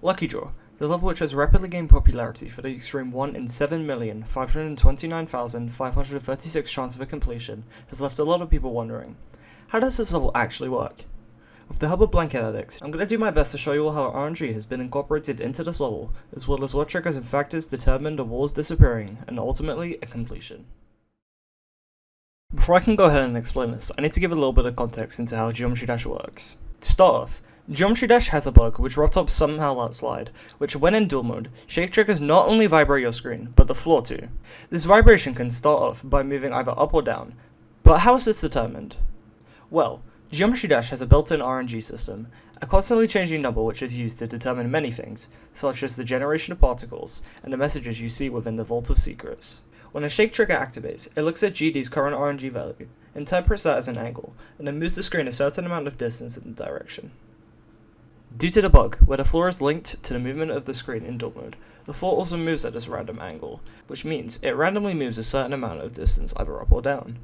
Lucky Draw, the level which has rapidly gained popularity for the extreme 1 in 7,529,536 chance of a completion, has left a lot of people wondering, how does this level actually work? With the help of Blanket Addict, I'm going to do my best to show you all how RNG has been incorporated into this level, as well as what triggers and factors determine the walls disappearing, and ultimately a completion. Before I can go ahead and explain this, I need to give a little bit of context into how Geometry Dash works. To start off, Geometry Dash has a bug which RobTop somehow let slide, which when in dual mode, shake triggers not only vibrate your screen, but the floor too. This vibration can start off by moving either up or down, but how is this determined? Well, Geometry Dash has a built-in RNG system, a constantly changing number which is used to determine many things, such as the generation of particles, and the messages you see within the Vault of Secrets. When a shake trigger activates, it looks at GD's current RNG value, interprets that as an angle, and then moves the screen a certain amount of distance in the direction. Due to the bug, where the floor is linked to the movement of the screen in dual mode, the floor also moves at this random angle, which means it randomly moves a certain amount of distance either up or down.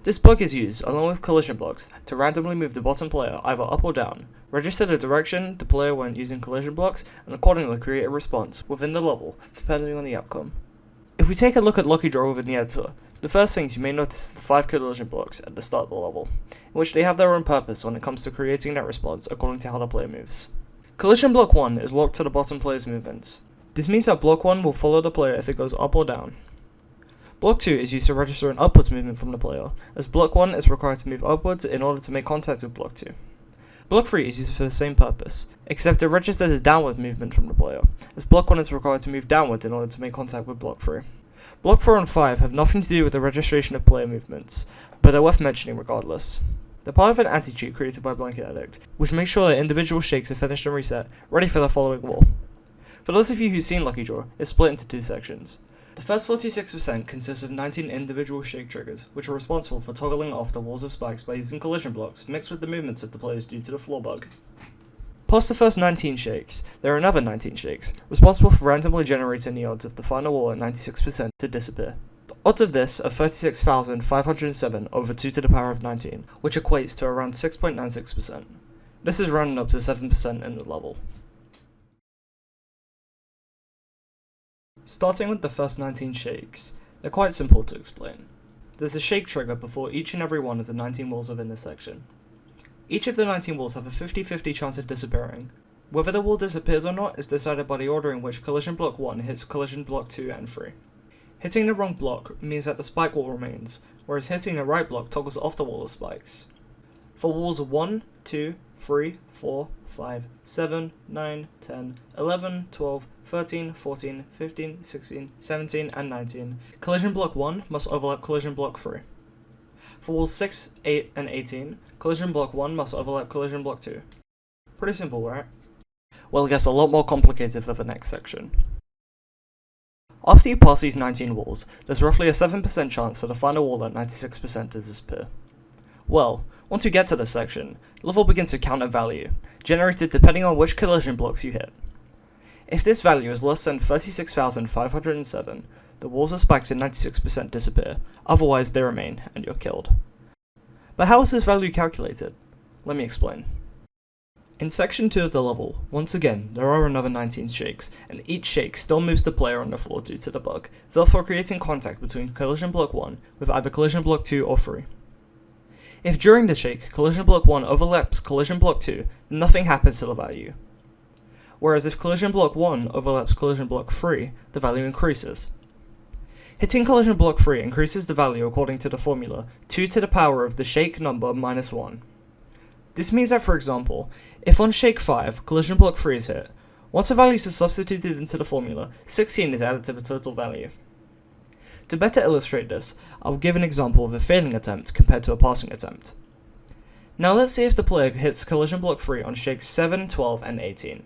This bug is used, along with collision blocks, to randomly move the bottom player either up or down, register the direction the player went using collision blocks, and accordingly create a response within the level, depending on the outcome. If we take a look at Lucky Draw within the editor, the first things you may notice is the 5 collision blocks at the start of the level, in which they have their own purpose when it comes to creating that response according to how the player moves. Collision block 1 is locked to the bottom player's movements. This means that block 1 will follow the player if it goes up or down. Block 2 is used to register an upwards movement from the player, as block 1 is required to move upwards in order to make contact with block 2. Block 3 is used for the same purpose, except it registers as downward movement from the player, as block 1 is required to move downwards in order to make contact with block 3. Block 4 and 5 have nothing to do with the registration of player movements, but are worth mentioning regardless. They're part of an anti-cheat created by Blanket Addict, which makes sure that individual shakes are finished and reset, ready for the following wall. For those of you who've seen Lucky Draw, it's split into 2 sections. The first 46% consists of 19 individual shake triggers, which are responsible for toggling off the walls of spikes by using collision blocks mixed with the movements of the players due to the floor bug. Past the first 19 shakes, there are another 19 shakes, responsible for randomly generating the odds of the final wall at 96% to disappear. The odds of this are 36,507 over 2 to the power of 19, which equates to around 6.96%. This is rounded up to 7% in the level. Starting with the first 19 shakes, they're quite simple to explain. There's a shake trigger before each and every one of the 19 walls within this section. Each of the 19 walls have a 50-50 chance of disappearing. Whether the wall disappears or not is decided by the order in which collision block 1 hits collision block 2 and 3. Hitting the wrong block means that the spike wall remains, whereas hitting the right block toggles off the wall of spikes. For walls 1, 2, 3, 4, 5, 7, 9, 10, 11, 12, 13, 14, 15, 16, 17, and 19, collision block 1 must overlap collision block 3. For walls 6, 8, and 18, collision block 1 must overlap collision block 2. Pretty simple, right? Well, it gets a lot more complicated for the next section. After you pass these 19 walls, there's roughly a 7% chance for the final wall at 96% to disappear. Well, once you get to this section, the level begins to count a value, generated depending on which collision blocks you hit. If this value is less than 36,507, the walls of spikes at 96% disappear, otherwise they remain, and you're killed. But how is this value calculated? Let me explain. In section 2 of the level, once again, there are another 19 shakes, and each shake still moves the player on the floor due to the bug, therefore creating contact between collision block 1 with either collision block 2 or 3. If during the shake, collision block 1 overlaps collision block 2, then nothing happens to the value. Whereas if collision block 1 overlaps collision block 3, the value increases. Hitting collision block 3 increases the value according to the formula 2 to the power of the shake number minus 1. This means that, for example, if on shake 5 collision block 3 is hit, once the values are substituted into the formula, 16 is added to the total value. To better illustrate this, I will give an example of a failing attempt compared to a passing attempt. Now let's see if the player hits collision block 3 on shakes 7, 12, and 18.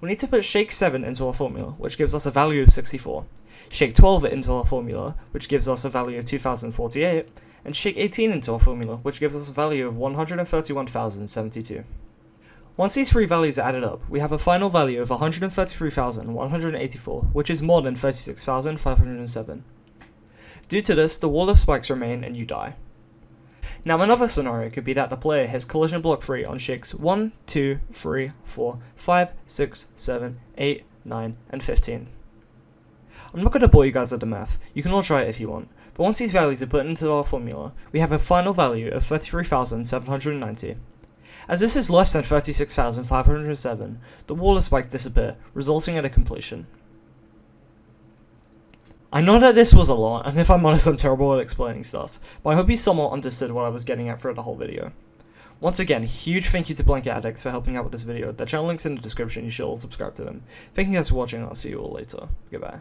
We need to put shake 7 into our formula, which gives us a value of 64. Shake 12 into our formula, which gives us a value of 2048, and shake 18 into our formula, which gives us a value of 131,072. Once these 3 values are added up, we have a final value of 133,184, which is more than 36,507. Due to this, the wall of spikes remain and you die. Now another scenario could be that the player has collision block 3 on shakes 1, 2, 3, 4, 5, 6, 7, 8, 9, and 15. I'm not going to bore you guys with the math, you can all try it if you want, but once these values are put into our formula, we have a final value of 33,790. As this is less than 36,507, the wall of spikes disappear, resulting in a completion. I know that this was a lot, and if I'm honest I'm terrible at explaining stuff, but I hope you somewhat understood what I was getting at throughout the whole video. Once again, huge thank you to Blanket Addicts for helping out with this video. Their channel link's in the description, you should all subscribe to them. Thank you guys for watching, and I'll see you all later. Goodbye.